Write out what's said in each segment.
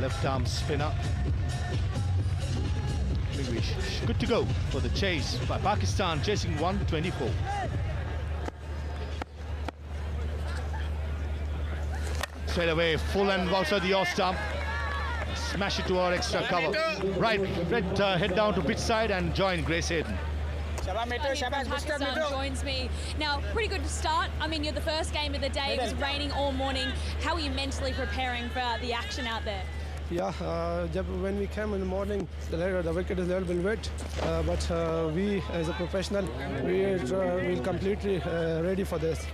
Left arm spinner. Good to go for the chase by Pakistan, chasing 124. Straight away, full and outside the off stump. Smash it to our extra cover. Right, Fred head down to pitch side and join Grace Hayden. Pakistan joins me. Now, pretty good start. I mean, you're the first game of the day. It was raining all morning. How are you mentally preparing for the action out there? Yeah, when we came in the morning, the wicket is a little bit wet, but we, as a professional, we're completely ready for this.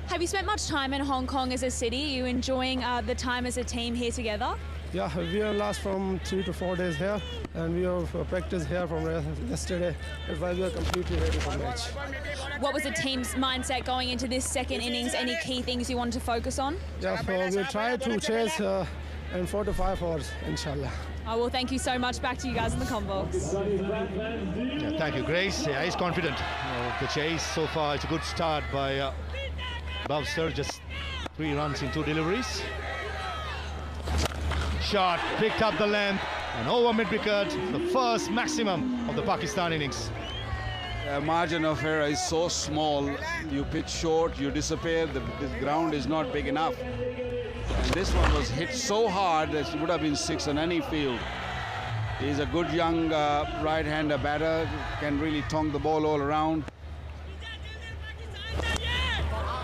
Have you spent much time in Hong Kong as a city? Are you enjoying the time as a team here together? Yeah, we are last from 3 to 4 days here, and we have practiced here from yesterday. That's why we are completely ready for the match. What was the team's mindset going into this second innings? Any key things you wanted to focus on? Yeah, so we'll try to chase in 4 to 5 hours, inshallah. Oh, well, thank you so much. Back to you guys in the convox. Yeah, thank you, Grace. Yeah, he's confident of the chase. So far, it's a good start by Bowser. Just 3 runs in 2 deliveries. Shot, picked up the length, and over mid-wicket, the first maximum of the Pakistan innings. Margin of error is so small. You pitch short, you disappear. The ground is not big enough. And this one was hit so hard that it would have been 6 on any field. He's a good young right-hander batter, can really tongue the ball all around.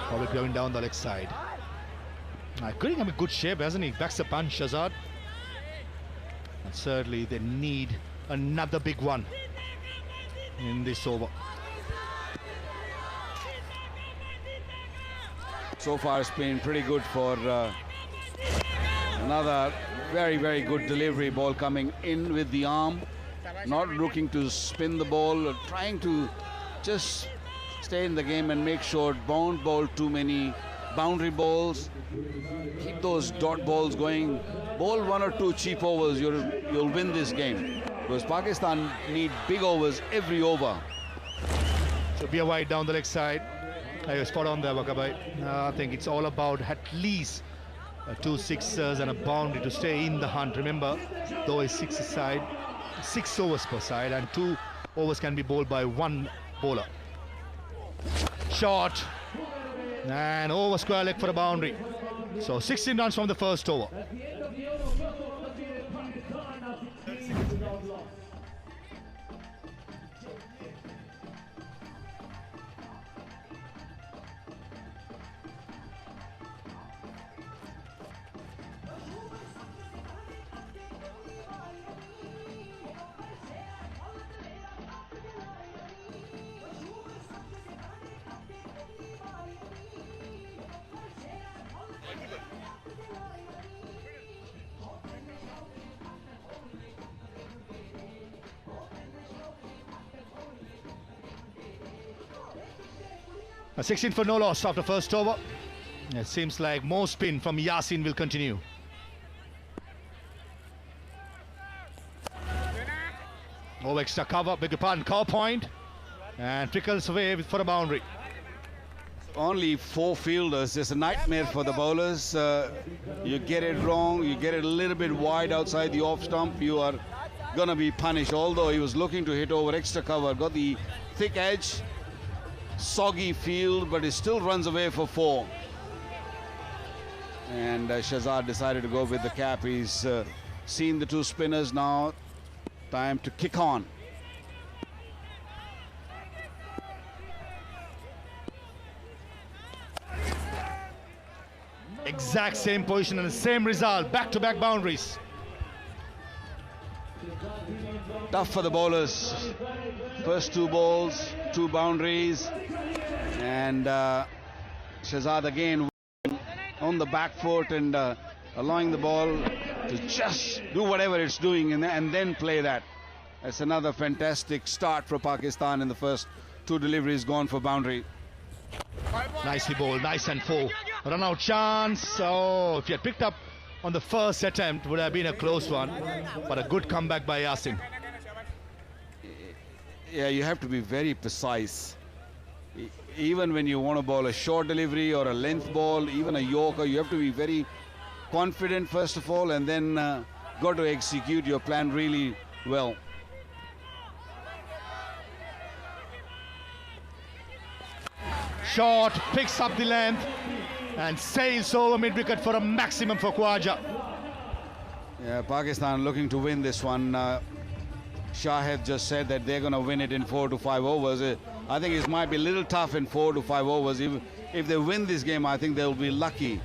Probably going down the leg side. Couldn't have a good shape, hasn't he? Backs the punch, Shazad. And certainly they need another big one in this over. So far it's been pretty good for another very, very good delivery ball coming in with the arm. Not looking to spin the ball, trying to just stay in the game and make sure don't bowl too many boundary balls. Keep those dot balls going. Bowl 1 or 2 cheap overs, you'll win this game. Because Pakistan need big overs every over. So be a wide down the leg side. You're spot on there, Wakabai. I think it's all about at least 2 sixers and a boundary to stay in the hunt. Remember, though it's 6 side, 6 overs per side, and 2 overs can be bowled by 1 bowler. Shot. And over square leg for a boundary. So 16 runs from the first over. A 16 for no loss after first over. It seems like more spin from Yasin will continue. Oh, extra cover, beg your pardon, cover point, and trickles away for a boundary. Only 4 fielders, it's a nightmare for the bowlers. You get it wrong, you get it a little bit wide outside the off stump, you are gonna be punished. Although he was looking to hit over extra cover, got the thick edge, soggy field, but it still runs away for 4. And Shazad decided to go with the cap. He's seen the 2 spinners now. Time to kick on. Exact same position and the same result. Back-to-back boundaries. Tough for the bowlers. First 2 balls, 2 boundaries. And Shazad again on the back foot and allowing the ball to just do whatever it's doing and then play that. That's another fantastic start for Pakistan in the first 2 deliveries gone for boundary. Nicely bowled, nice and full. Run out chance. Oh, if he had picked up on the first attempt, would have been a close one. But a good comeback by Yasin. Yeah, you have to be very precise. Even when you want to bowl a short delivery or a length ball, even a yorker, you have to be very confident first of all, and then got to execute your plan really well. Short, picks up the length and sails over mid-wicket for a maximum for Khawaja. Yeah, Pakistan looking to win this one. Shahid just said that they're going to win it in 4 to 5 overs. I think it might be a little tough in 4 to 5 overs. If they win this game, I think they'll be lucky,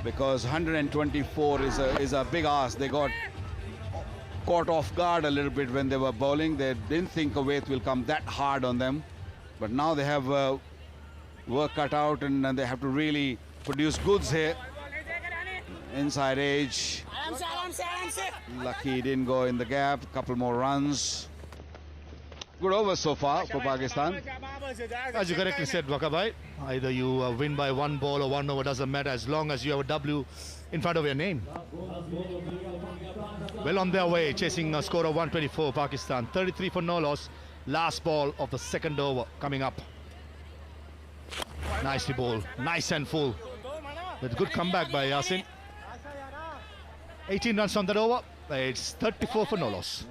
because 124 is a big ask. They got caught off guard a little bit when they were bowling. They didn't think Kuwait will come that hard on them, but now they have work cut out, and they have to really produce goods here. Inside edge. Lucky he didn't go in the gap. Couple more runs. Good over so far for Pakistan. As you correctly said, Wakabai, either you win by 1 ball or 1 over, doesn't matter, as long as you have a W in front of your name. Well on their way, chasing a score of 124, Pakistan. 33 for no loss. Last ball of the second over coming up. Nicely bowled, nice and full. With good comeback by Yasin. 18 runs on that over. It's 34 for no loss.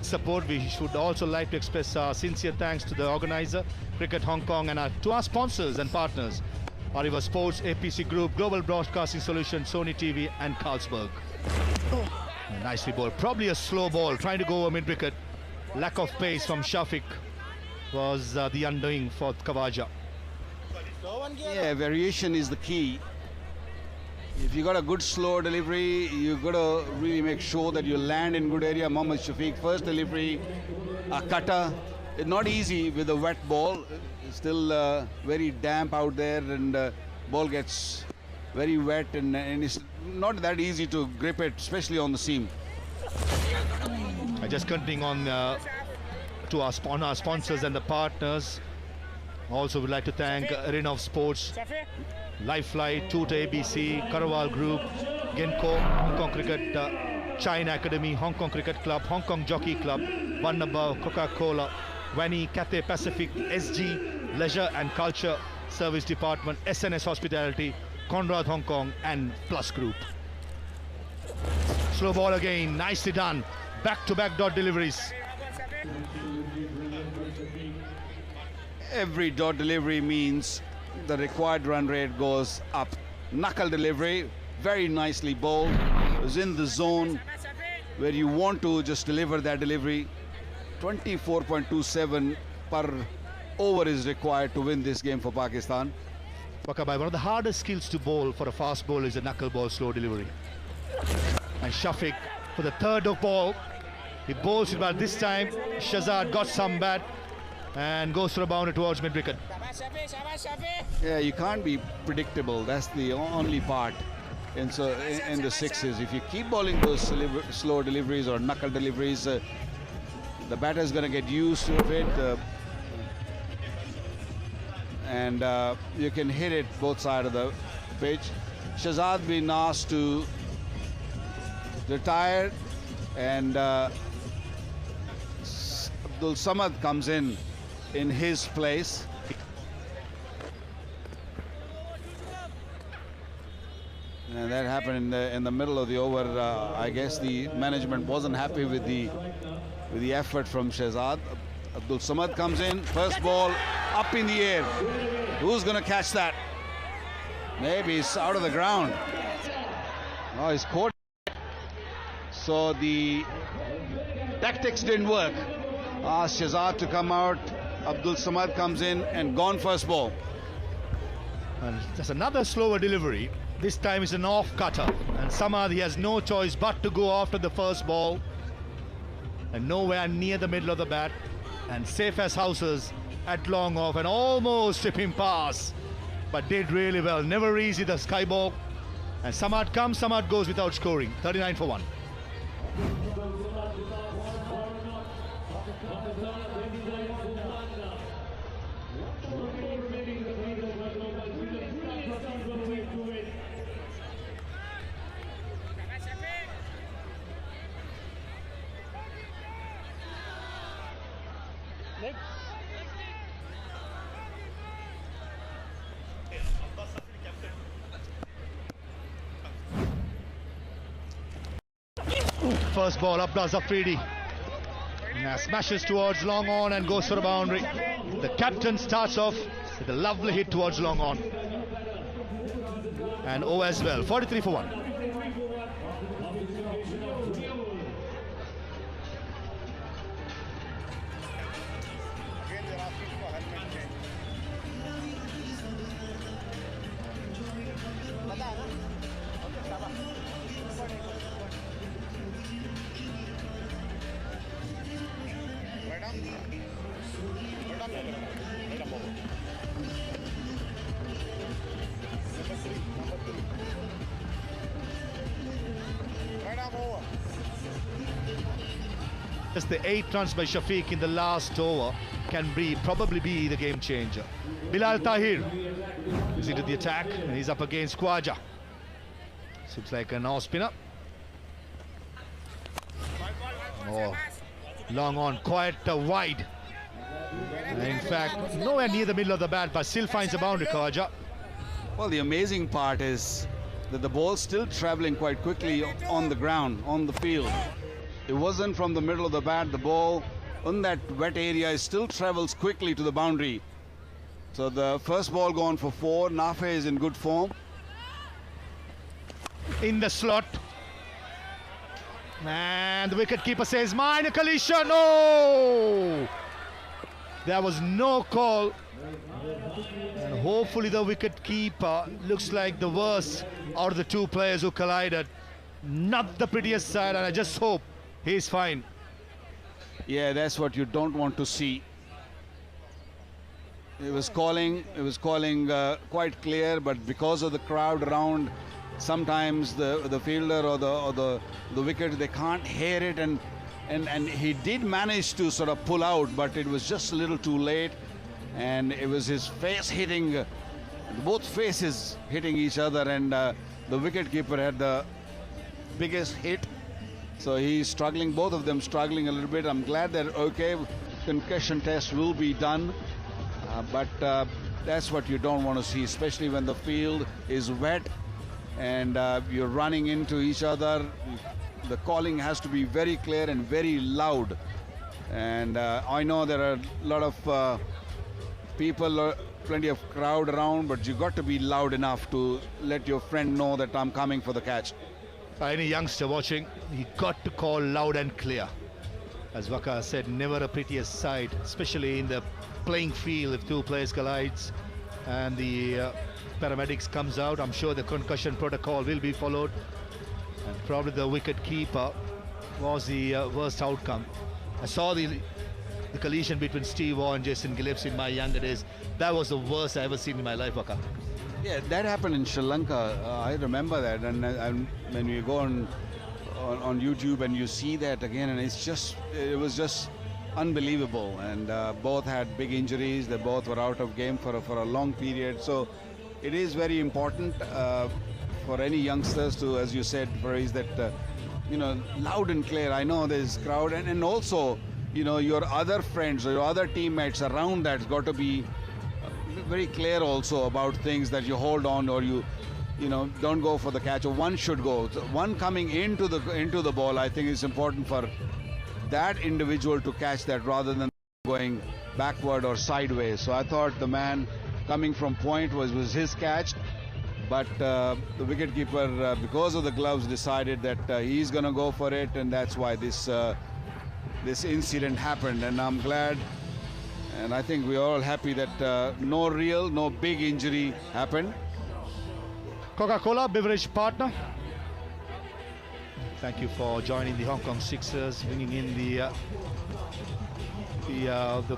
Support, we should also like to express our sincere thanks to the organizer, Cricket Hong Kong, and to our sponsors and partners, Arriva Sports, APC Group, Global Broadcasting Solutions, Sony TV, and Carlsberg. Nicely bowled, probably a slow ball, trying to go over mid-wicket. Lack of pace from Shafiq was the undoing for Khawaja. Yeah, variation is the key. If you got a good slow delivery, you got to really make sure that you land in good area. Mohammad Shafiq, first delivery, a cutter. It's not easy with a wet ball. It's still very damp out there, and ball gets very wet, and it's not that easy to grip it, especially on the seam. Just continuing on to our sponsors and the partners. Also, would like to thank Arena of Sports, Lifelight, Tuta ABC, Karawal Group, Genco, Hong Kong Cricket, China Academy, Hong Kong Cricket Club, Hong Kong Jockey Club, One Above, Coca-Cola, Wani, Cathay Pacific, SG, Leisure and Culture Service Department, SNS Hospitality, Conrad Hong Kong, and Plus Group. Slow ball again, nicely done. Back-to-back dot deliveries. Every dot delivery means the required run rate goes up. Knuckle delivery, very nicely bowled. It was in the zone where you want to just deliver that delivery. 24.27 per over is required to win this game for Pakistan. Wakabai, one of the hardest skills to bowl for a fast bowler is a knuckle ball slow delivery. And Shafiq for the third ball, he bowls it, but this time Shahzad got some bat and goes for a boundary towards mid-wicket. Yeah, you can't be predictable. That's the only part in the sixes. If you keep bowling those slow deliveries or knuckle deliveries, the batter is going to get used to it, and you can hit it both sides of the pitch. Shahzad been asked to retire, and Abdul Samad comes in his place. And that happened in the middle of the over. I guess the management wasn't happy with the effort from Shahzad. Abdul Samad comes in, first ball up in the air. Who's going to catch that? Maybe it's out of the ground. Oh, he's caught. So the tactics didn't work. Asked Shahzad to come out. Abdul Samad comes in and gone first ball. And there's another slower delivery. This time it's an off cutter, and Samad, he has no choice but to go after the first ball. and nowhere near the middle of the bat, and safe as houses at long off, and almost tipping pass, but did really well. Never easy, the sky ball, and Samad comes, Samad goes without scoring. 39 for 1. First ball, Abbas Afridi. Smashes towards long on and goes for a boundary. The captain starts off with a lovely hit towards long on. And O as well. 43 for 1. Just the 8 runs by Shafiq in the last over can probably be the game changer. Bilal Tahir is into the attack and he's up against Khwaja. Looks like an off spinner. Oh, long on, quite wide. In fact, nowhere near the middle of the bat, but still finds a boundary, Khwaja. Well, the amazing part is that the ball's still traveling quite quickly on the ground, on the field. It wasn't from the middle of the bat. The ball on that wet area still travels quickly to the boundary. So the first ball gone for 4. Nafe is in good form. In the slot. And the wicketkeeper says, minor collision. No! There was no call. And hopefully the wicketkeeper looks like the worst out of the 2 players who collided. Not the prettiest side, and I just hope he's fine. Yeah, that's what you don't want to see. It was calling quite clear, but because of the crowd around, sometimes the fielder or the wicket, they can't hear it, and he did manage to sort of pull out, but it was just a little too late, and it was his face hitting, both faces hitting each other, and the wicketkeeper had the biggest hit. So he's struggling, both of them struggling a little bit. I'm glad that, okay, concussion test will be done. But that's what you don't want to see, especially when the field is wet and you're running into each other. The calling has to be very clear and very loud. And I know there are a lot of people, plenty of crowd around, but you got to be loud enough to let your friend know that I'm coming for the catch. Any youngster watching, he got to call loud and clear. As Waqar said, never a prettiest sight, especially in the playing field if 2 players collides and the paramedics comes out. I'm sure the concussion protocol will be followed, and probably the wicket keeper was the worst outcome. I saw the collision between Steve Waugh and Jason Gillips in my younger days. That was the worst I ever seen in my life, Waqar. Yeah, that happened in Sri Lanka. I remember that, and when you go on YouTube and you see that again, and it was just unbelievable. And both had big injuries. They both were out of game for a long period. So it is very important for any youngsters to, as you said, Faris, that loud and clear. I know there's crowd, and also your other friends or your other teammates around that's got to be very clear also about things, that you hold on, or you don't go for the catch, or one should go. One coming into the ball, I think it's important for that individual to catch that rather than going backward or sideways. So I thought the man coming from point was his catch, but the wicketkeeper, because of the gloves, decided that he's going to go for it, and that's why this incident happened. And I'm glad, and I think we're all happy that no big injury happened. Coca-Cola beverage partner. Thank you for joining the Hong Kong Sixers, bringing in the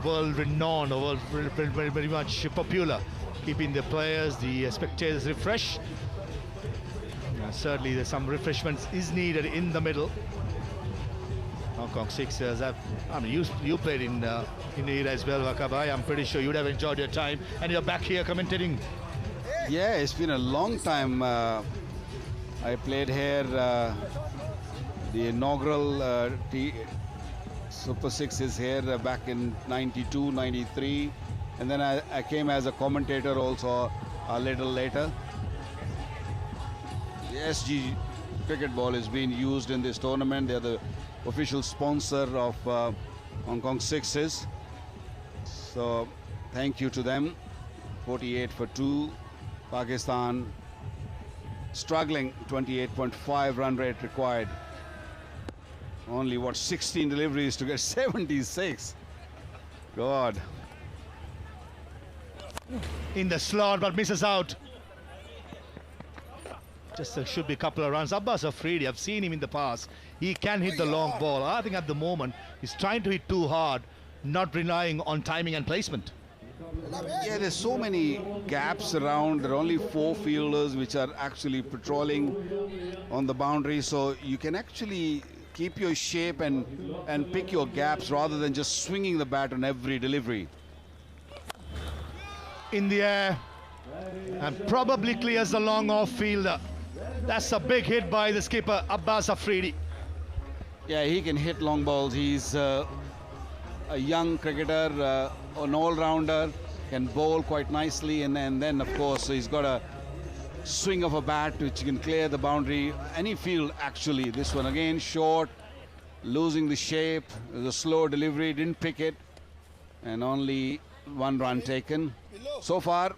world-renowned, very much popular, keeping the players, the spectators refreshed. Certainly, there's some refreshments is needed in the middle. Hong Kong Sixers I mean, you played in it as well, Wakabai. I'm pretty sure you'd have enjoyed your time, and you're back here commentating. Yeah, it's been a long time. I played here the inaugural Super Six is here back in 92, 93. And then I came as a commentator also a little later. The SG cricket ball is being used in this tournament. They're the official sponsor of Hong Kong Sixes. So thank you to them. 48 for 2. Pakistan struggling, 28.5 run rate required. Only 16 deliveries to get 76. God. In the slot, but misses out. Just should be a couple of runs. Abbas Afridi, I've seen him in the past. He can hit the long ball. I think at the moment he's trying to hit too hard, not relying on timing and placement. Yeah, there's so many gaps around. There are only 4 fielders which are actually patrolling on the boundary, so you can actually keep your shape and pick your gaps rather than just swinging the bat on every delivery. In the air, and probably clears the long off fielder. That's a big hit by the skipper, Abbas Afridi. Yeah, he can hit long balls. He's a young cricketer, an all-rounder, can bowl quite nicely, and then of course he's got a swing of a bat which can clear the boundary any field. Actually, this one again short, losing the shape. It was a slow delivery, didn't pick it, and only 1 run taken. So far,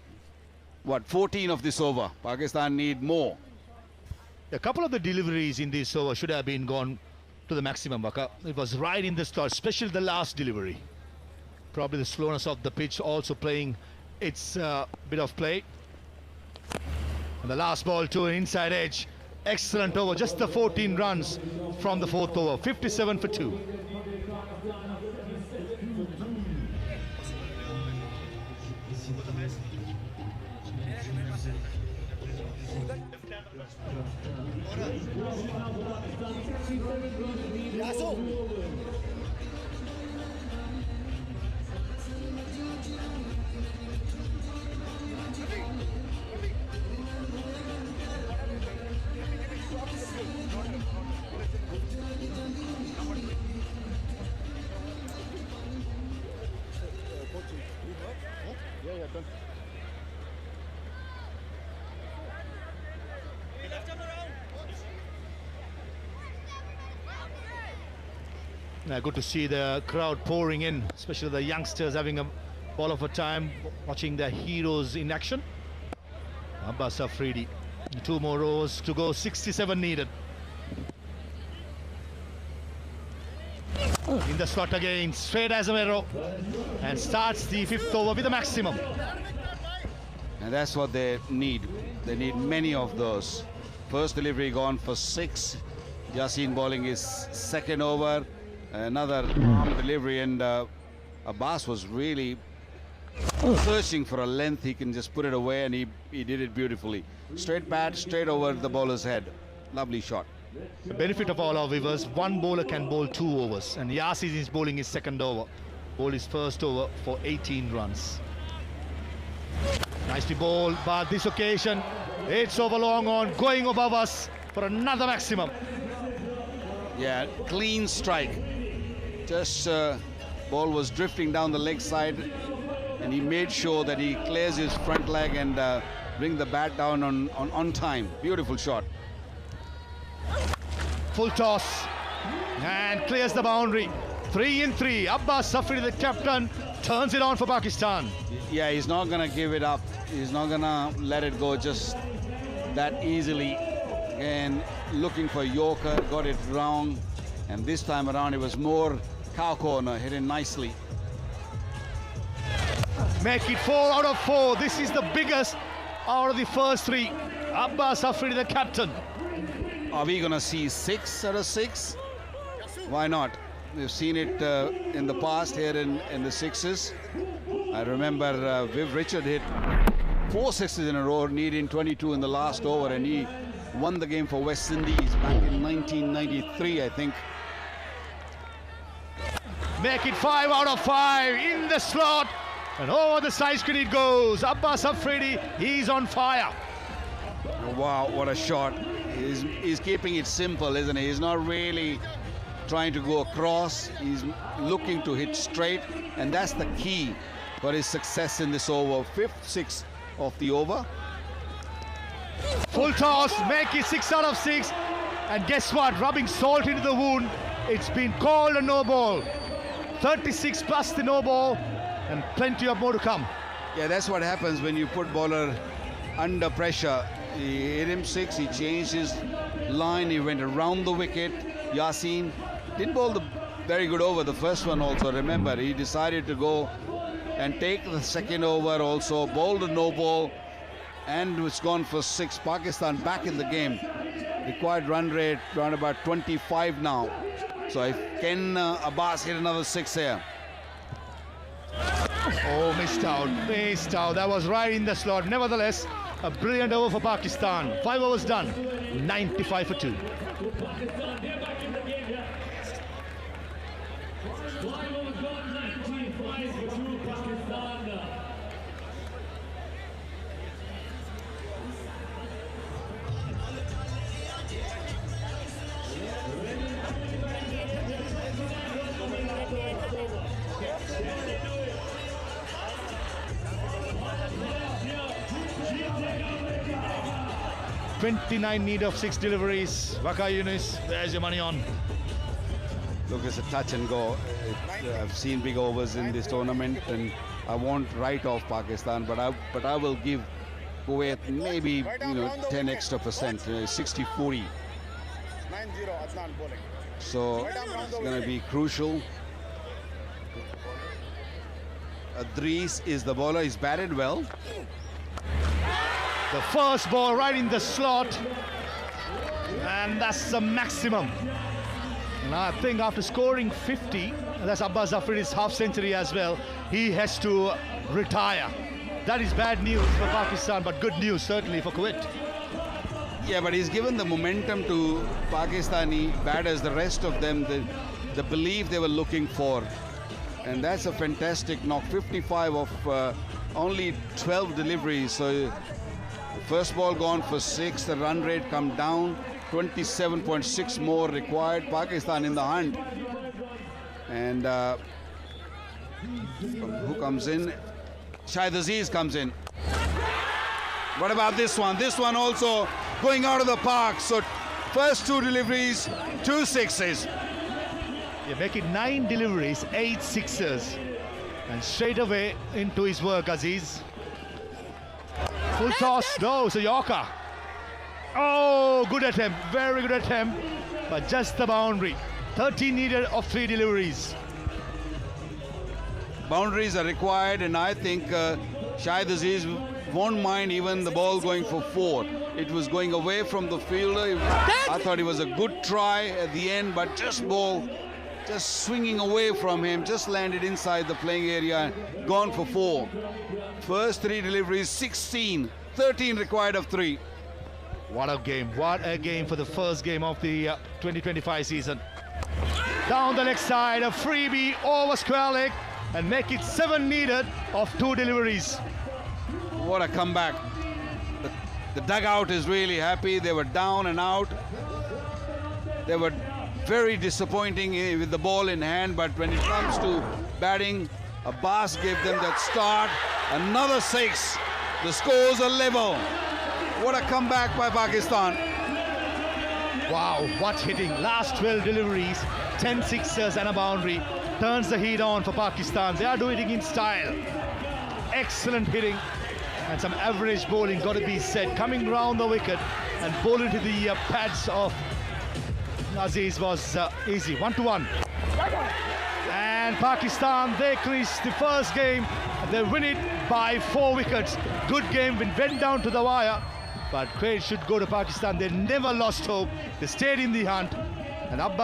14 of this over. Pakistan need more. A couple of the deliveries in this over should have been gone to the maximum, Waka. It was right in the slot, especially the last delivery. Probably the slowness of the pitch also playing its bit of play. And the last ball to an inside edge. Excellent over, just the 14 runs from the 4th over, 57 for 2. Good to see the crowd pouring in, especially the youngsters having a ball of a time, watching their heroes in action. Abbas Afridi, 2 more overs to go, 67 needed. In the slot again, straight as a arrow, and starts the 5th over with a maximum. And that's what they need. They need many of those. First delivery gone for 6. Yasin bowling his 2nd over. Another arm delivery, and Abbas was really searching for a length. He can just put it away, and he did it beautifully. Straight bat, straight over the bowler's head. Lovely shot. The benefit of all our viewers, one bowler can bowl 2 overs, and Yasin is bowling his 2nd over. Bowled his 1st over for 18 runs. Nicely bowled, but this occasion, it's over long on, going above us for another maximum. Yeah, clean strike. Just ball was drifting down the leg side, and he made sure that he clears his front leg and bring the bat down on time. Beautiful shot. Full toss and clears the boundary. 3 in 3. Abbas Afridi, the captain, turns it on for Pakistan. Yeah, he's not gonna give it up. He's not gonna let it go just that easily. And looking for Yorker, got it wrong, and this time around it was more cow corner, hit it nicely. Make it 4 out of 4. This is the biggest out of the first 3. Abbas Afridi, the captain. Are we going to see 6 out of 6? Why not? We've seen it in the past here in the sixes. I remember Viv Richard hit 4 sixes in a row, needing 22 in the last over, and he won the game for West Indies back in 1993, I think. Make it 5 out of 5 in the slot, and over the side screen it goes. Abbas Afridi, he's on fire. Wow, what a shot. He's keeping it simple, isn't he? He's not really trying to go across. He's looking to hit straight, and that's the key for his success in this over. 5th 6 of the over. Full toss, make it 6 out of 6. And guess what? Rubbing salt into the wound. It's been called a no ball. 36 plus the no ball, and plenty of more to come. Yeah, that's what happens when you put bowler under pressure. He hit him 6, he changed his line, he went around the wicket. Yasin didn't bowl the very good over the first one also. Remember, he decided to go and take the second over also, bowled a no ball, and it's gone for 6. Pakistan back in the game. Required run rate around about 25 now. So if can Abbas hit another 6 here? Oh, missed out. That was right in the slot. Nevertheless, a brilliant over for Pakistan. 5 overs done. 95 for 2. $29 need of 6 deliveries. Waqar Younis, there's your money on. Look, it's a touch and go. I've seen big overs in this tournament, and I won't write off Pakistan, but I will give Kuwait maybe 10 extra percent, 60-40. 9-0 Adnan bowling. So it's going to be crucial. Adris is the bowler. He's batted well. The first ball right in the slot, and that's the maximum. And I think after scoring 50, that's Abbas Afridi's half century as well, he has to retire. That is bad news for Pakistan, but good news certainly for Kuwait. Yeah, but he's given the momentum to Pakistani batters, the rest of them, the belief they were looking for. And that's a fantastic knock. 55 of only 12 deliveries. So first ball gone for 6, the run rate come down, 27.6 more required. Pakistan in the hunt. And who comes in? Shahid Aziz comes in. What about this one? This one also going out of the park. So first 2 deliveries, 2 sixes. Yeah, making 9 deliveries, 8 sixes. And straight away into his work, Aziz. Full toss, no, it's a Yorker. Oh, good attempt, very good attempt, but just the boundary. 13 needed of 3 deliveries. Boundaries are required, and I think Shahid Aziz won't mind even the ball going for 4. It was going away from the fielder. I thought it was a good try at the end, but just swinging away from him, just landed inside the playing area, gone for 4. First 3 deliveries, 16, 13 required of 3. What a game for the first game of the 2025 season. Down the leg side, a freebie over square leg, and make it 7 needed of 2 deliveries. What a comeback. The dugout is really happy. They were down and out. They were very disappointing with the ball in hand, but when it comes to batting, Abbas gave them that start. Another 6. The scores are level. What a comeback by Pakistan. Wow, what hitting. Last 12 deliveries, 10 sixes and a boundary. Turns the heat on for Pakistan. They are doing it in style. Excellent hitting and some average bowling, got to be said. Coming round the wicket and bowling to the pads of Aziz was easy. 1-1. And Pakistan, they clinched the first game. They win it by 4 wickets. Good game, went down to the wire. But credit should go to Pakistan. They never lost hope. They stayed in the hunt. And Abbas